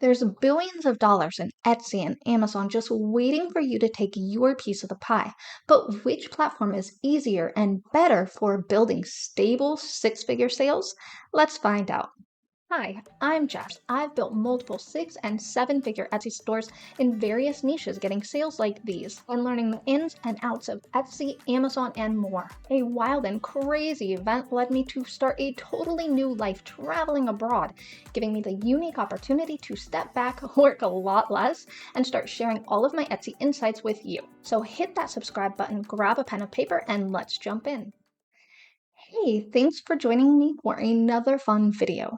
There's billions of dollars in Etsy and Amazon just waiting for you to take your piece of the pie. But which platform is easier and better for building stable six-figure sales? Let's find out. Hi, I'm Jess. I've built multiple six and seven-figure Etsy stores in various niches, getting sales like these and learning the ins and outs of Etsy, Amazon, and more. A wild and crazy event led me to start a totally new life traveling abroad, giving me the unique opportunity to step back, work a lot less, and start sharing all of my Etsy insights with you. So hit that subscribe button, grab a pen and paper, and let's jump in. Hey, thanks for joining me for another fun video.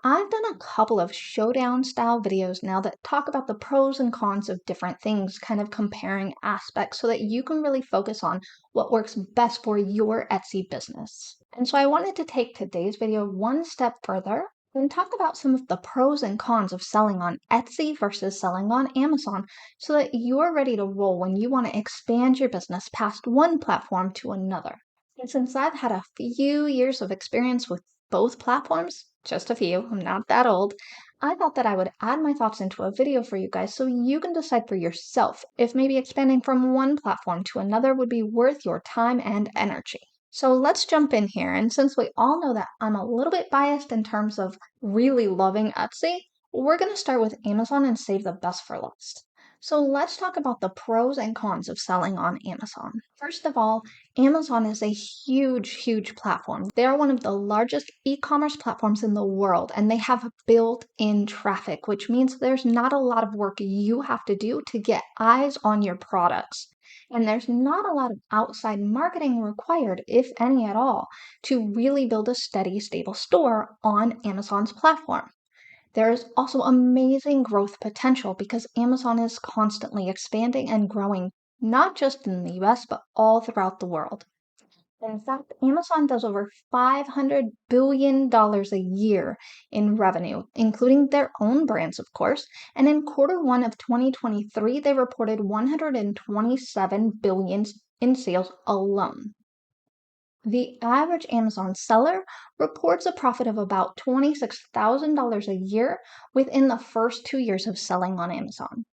I've done a couple of showdown style videos now that talk about the pros and cons of different things, kind of comparing aspects so that you can really focus on what works best for your Etsy business. And so I wanted to take today's video one step further and talk about some of the pros and cons of selling on Etsy versus selling on Amazon so that you're ready to roll when you want to expand your business past one platform to another. And since I've had a few years of experience with both platforms, just a few, I'm not that old, I thought that I would add my thoughts into a video for you guys so you can decide for yourself if maybe expanding from one platform to another would be worth your time and energy. So let's jump in here, and since we all know that I'm a little bit biased in terms of really loving Etsy, we're going to start with Amazon and save the best for last. So let's talk about the pros and cons of selling on Amazon. First of all, Amazon is a huge platform. They are one of the largest e-commerce platforms in the world, and they have built-in traffic, which means there's not a lot of work you have to do to get eyes on your products. And there's not a lot of outside marketing required, if any at all, to really build a steady, stable store on Amazon's platform. There is also amazing growth potential because Amazon is constantly expanding and growing, not just in the US, but all throughout the world. In fact, Amazon does over $500 billion a year in revenue, including their own brands, of course. And in Q1 of 2023, they reported $127 billion in sales alone. The average Amazon seller reports a profit of about $26,000 a year within the first 2 years of selling on Amazon.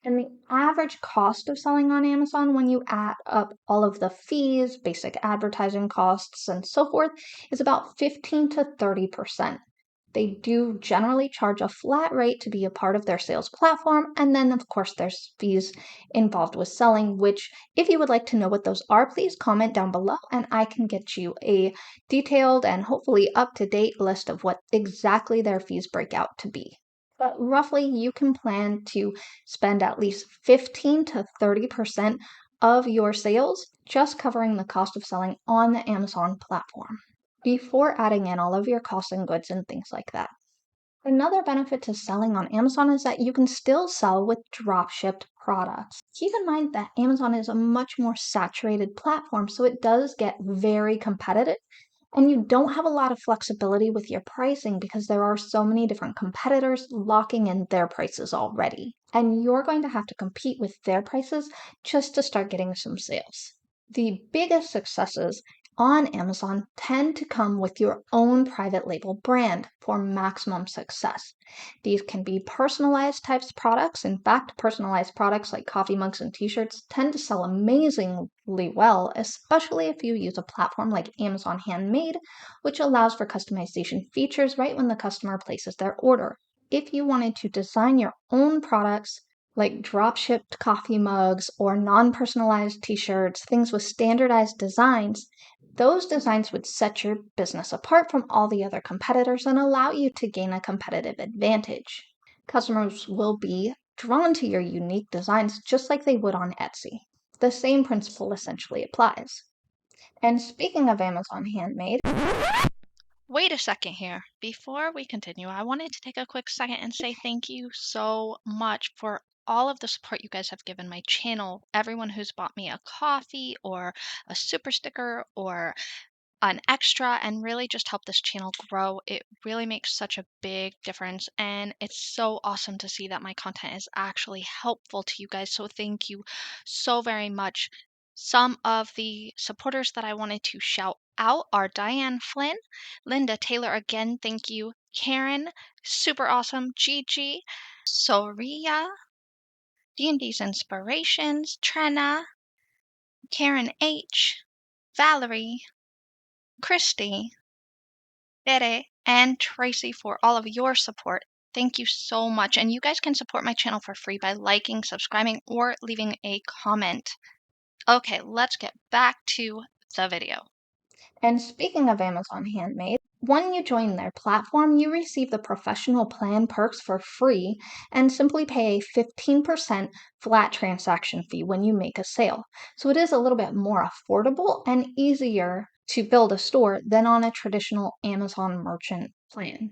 And the average cost of selling on Amazon, when you add up all of the fees, basic advertising costs, and so forth, is about 15 to 30%. They do generally charge a flat rate to be a part of their sales platform, and then, of course, there's fees involved with selling, which, if you would like to know what those are, please comment down below, and I can get you a detailed and hopefully up-to-date list of what exactly their fees break out to be. But roughly, you can plan to spend at least 15 to 30% of your sales just covering the cost of selling on the Amazon platform, before adding in all of your costs and goods and things like that. Another benefit to selling on Amazon is that you can still sell with drop-shipped products. Keep in mind that Amazon is a much more saturated platform, so it does get very competitive, and you don't have a lot of flexibility with your pricing because there are so many different competitors locking in their prices already. And you're going to have to compete with their prices just to start getting some sales. The biggest successes on Amazon tend to come with your own private label brand for maximum success. These can be personalized types products. In fact, personalized products like coffee mugs and t-shirts tend to sell amazingly well, especially if you use a platform like Amazon Handmade, which allows for customization features right when the customer places their order. If you wanted to design your own products, like drop-shipped coffee mugs or non-personalized t-shirts, things with standardized designs, those designs would set your business apart from all the other competitors and allow you to gain a competitive advantage. Customers will be drawn to your unique designs just like they would on Etsy. The same principle essentially applies. And speaking of Amazon Handmade, Wait a second here. Before we continue, I wanted to take a quick second and say thank you so much for all of the support you guys have given my channel. Everyone who's bought me a coffee or a super sticker or an extra and really just helped this channel grow. It really makes such a big difference, and it's so awesome to see that my content is actually helpful to you guys. So thank you so very much. Some of the supporters that I wanted to shout out are Diane Flynn, Linda Taylor again, thank you, Karen, super awesome, Gigi, Soria, D&D's Inspirations, Trena, Karen H, Valerie, Christy, Bere, and Tracy for all of your support. Thank you so much. And you guys can support my channel for free by liking, subscribing, or leaving a comment. Okay, let's get back to the video. And speaking of Amazon Handmade, when you join their platform, you receive the professional plan perks for free and simply pay a 15% flat transaction fee when you make a sale. So it is a little bit more affordable and easier to build a store than on a traditional Amazon merchant plan.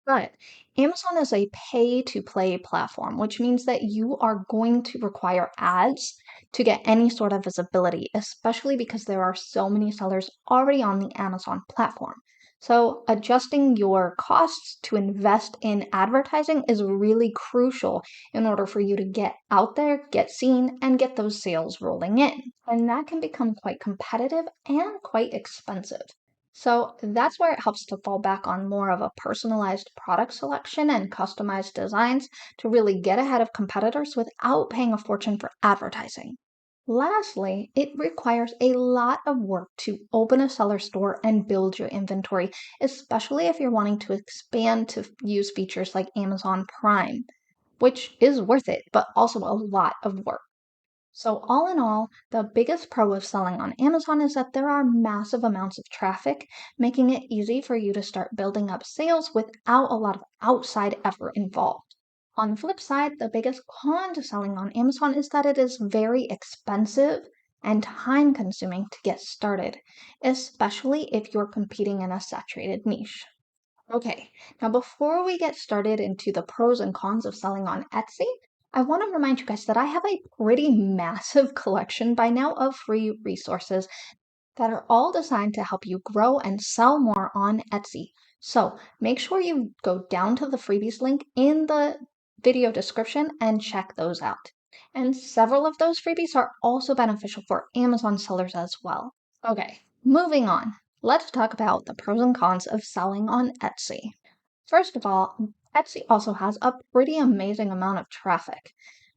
But Amazon is a pay-to-play platform, which means that you are going to require ads to get any sort of visibility, especially because there are so many sellers already on the Amazon platform. So adjusting your costs to invest in advertising is really crucial in order for you to get out there, get seen, and get those sales rolling in. And that can become quite competitive and quite expensive. So that's where it helps to fall back on more of a personalized product selection and customized designs to really get ahead of competitors without paying a fortune for advertising. Lastly, it requires a lot of work to open a seller store and build your inventory, especially if you're wanting to expand to use features like Amazon Prime, which is worth it, but also a lot of work. So all in all, the biggest pro of selling on Amazon is that there are massive amounts of traffic, making it easy for you to start building up sales without a lot of outside effort involved. On the flip side, the biggest con to selling on Amazon is that it is very expensive and time consuming to get started, especially if you're competing in a saturated niche. Okay, now before we get started into the pros and cons of selling on Etsy, I want to remind you guys that I have a pretty massive collection by now of free resources that are all designed to help you grow and sell more on Etsy. So make sure you go down to the freebies link in the video description and check those out. And several of those freebies are also beneficial for Amazon sellers as well. Okay, moving on. Let's talk about the pros and cons of selling on Etsy. First of all, Etsy also has a pretty amazing amount of traffic.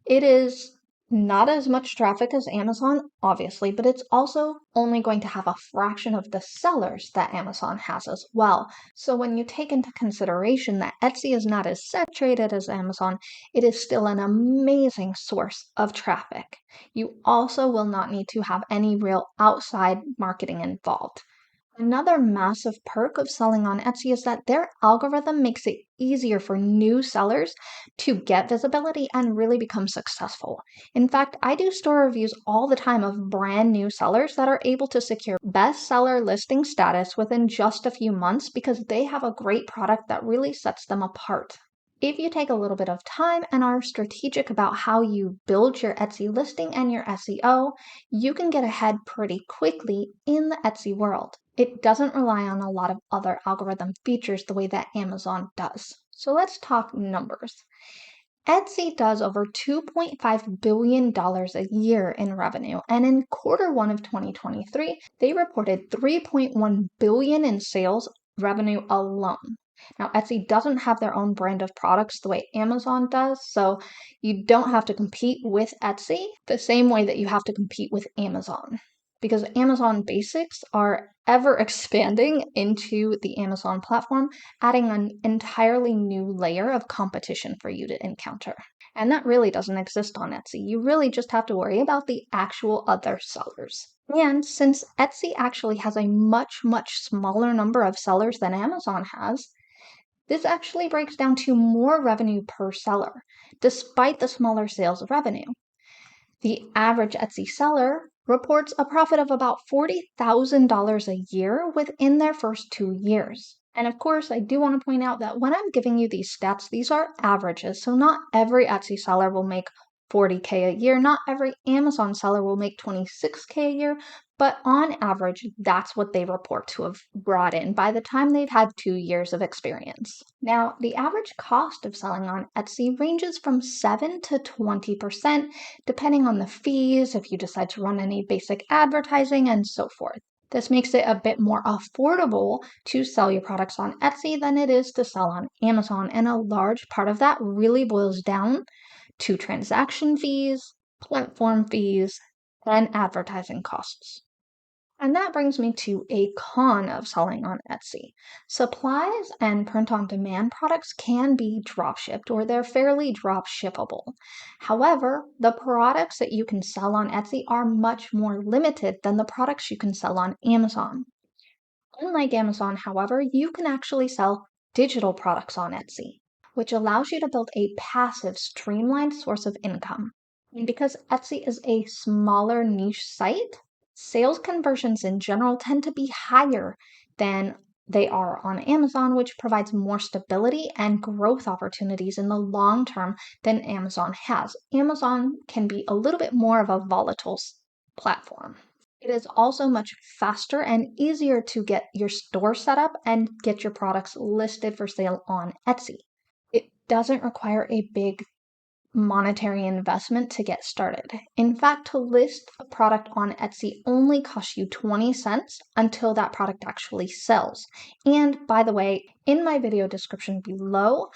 It is not as much traffic as Amazon, obviously, but it's also only going to have a fraction of the sellers that Amazon has as well. So when you take into consideration that Etsy is not as saturated as Amazon, it is still an amazing source of traffic. You also will not need to have any real outside marketing involved. Another massive perk of selling on Etsy is that their algorithm makes it easier for new sellers to get visibility and really become successful. In fact, I do store reviews all the time of brand new sellers that are able to secure bestseller listing status within just a few months because they have a great product that really sets them apart. If you take a little bit of time and are strategic about how you build your Etsy listing and your SEO, you can get ahead pretty quickly in the Etsy world. It doesn't rely on a lot of other algorithm features the way that Amazon does. So let's talk numbers. Etsy does over $2.5 billion a year in revenue, and in quarter one of 2023, they reported $3.1 billion in sales revenue alone. Now, Etsy doesn't have their own brand of products the way Amazon does, so you don't have to compete with Etsy the same way that you have to compete with Amazon. Because Amazon basics are ever expanding into the Amazon platform, adding an entirely new layer of competition for you to encounter. And that really doesn't exist on Etsy. You really just have to worry about the actual other sellers. And since Etsy actually has a much, much smaller number of sellers than Amazon has, this actually breaks down to more revenue per seller, despite the smaller sales revenue. The average Etsy seller reports a profit of about $40,000 a year within their first 2 years. And of course, I do want to point out that when I'm giving you these stats, these are averages. So not every Etsy seller will make $40K a year. Not every Amazon seller will make $26K a year. But on average, that's what they report to have brought in by the time they've had 2 years of experience. Now, the average cost of selling on Etsy ranges from 7 to 20%, depending on the fees, if you decide to run any basic advertising, and so forth. This makes it a bit more affordable to sell your products on Etsy than it is to sell on Amazon, and a large part of that really boils down to transaction fees, platform fees, and advertising costs. And that brings me to a con of selling on Etsy. Supplies and print-on-demand products can be drop-shipped, or they're fairly drop-shippable. However, the products that you can sell on Etsy are much more limited than the products you can sell on Amazon. Unlike Amazon, however, you can actually sell digital products on Etsy, which allows you to build a passive, streamlined source of income. And because Etsy is a smaller niche site, sales conversions in general tend to be higher than they are on Amazon, which provides more stability and growth opportunities in the long term than Amazon has. Amazon can be a little bit more of a volatile platform. It is also much faster and easier to get your store set up and get your products listed for sale on Etsy. It doesn't require a big monetary investment to get started. In fact, to list a product on Etsy only costs you 20 cents until that product actually sells. And by the way, in my video description below,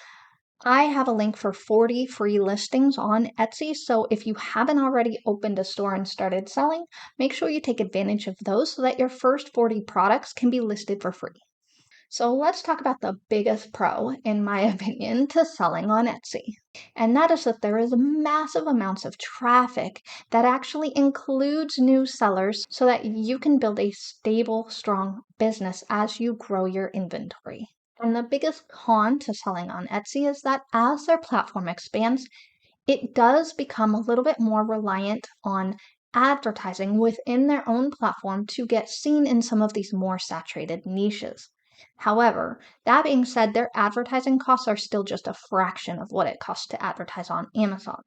I have a link for 40 free listings on Etsy, so if you haven't already opened a store and started selling, make sure you take advantage of those so that your first 40 products can be listed for free. So let's talk about the biggest pro, in my opinion, to selling on Etsy. And that is that there is massive amounts of traffic that actually includes new sellers so that you can build a stable, strong business as you grow your inventory. And the biggest con to selling on Etsy is that as their platform expands, it does become a little bit more reliant on advertising within their own platform to get seen in some of these more saturated niches. However, that being said, their advertising costs are still just a fraction of what it costs to advertise on Amazon.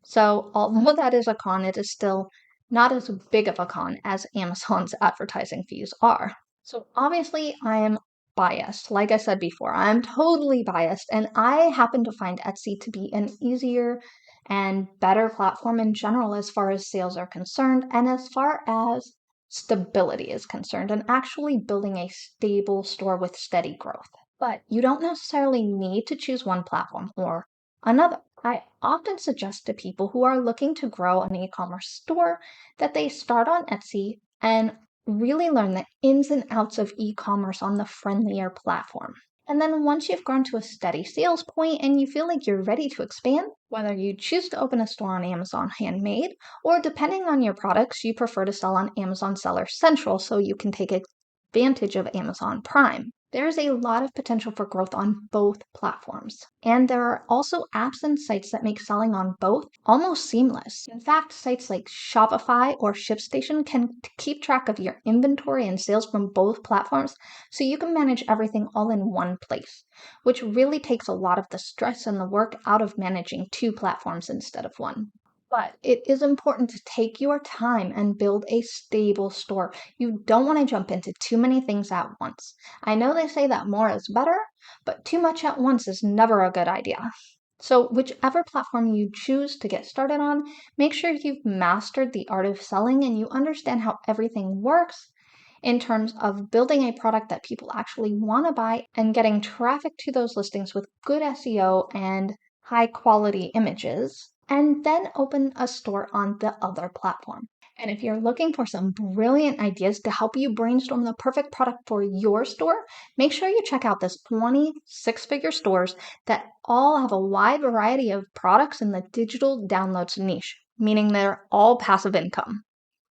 So, although that is a con, it is still not as big of a con as Amazon's advertising fees are. So, obviously, I am biased. Like I said before, I'm totally biased, and I happen to find Etsy to be an easier and better platform in general as far as sales are concerned, and as far as stability is concerned, and actually building a stable store with steady growth. But you don't necessarily need to choose one platform or another. I often suggest to people who are looking to grow an e-commerce store that they start on Etsy and really learn the ins and outs of e-commerce on the friendlier platform. And then once you've grown to a steady sales point and you feel like you're ready to expand, whether you choose to open a store on Amazon Handmade, or depending on your products, you prefer to sell on Amazon Seller Central so you can take advantage of Amazon Prime. There is a lot of potential for growth on both platforms. And there are also apps and sites that make selling on both almost seamless. In fact, sites like Shopify or ShipStation can keep track of your inventory and sales from both platforms so you can manage everything all in one place, which really takes a lot of the stress and the work out of managing two platforms instead of one. But it is important to take your time and build a stable store. You don't want to jump into too many things at once. I know they say that more is better, but too much at once is never a good idea. So, whichever platform you choose to get started on, make sure you've mastered the art of selling and you understand how everything works in terms of building a product that people actually want to buy and getting traffic to those listings with good SEO and high quality images, and then open a store on the other platform. And if you're looking for some brilliant ideas to help you brainstorm the perfect product for your store, make sure you check out this 20 six-figure stores that all have a wide variety of products in the digital downloads niche, meaning they're all passive income.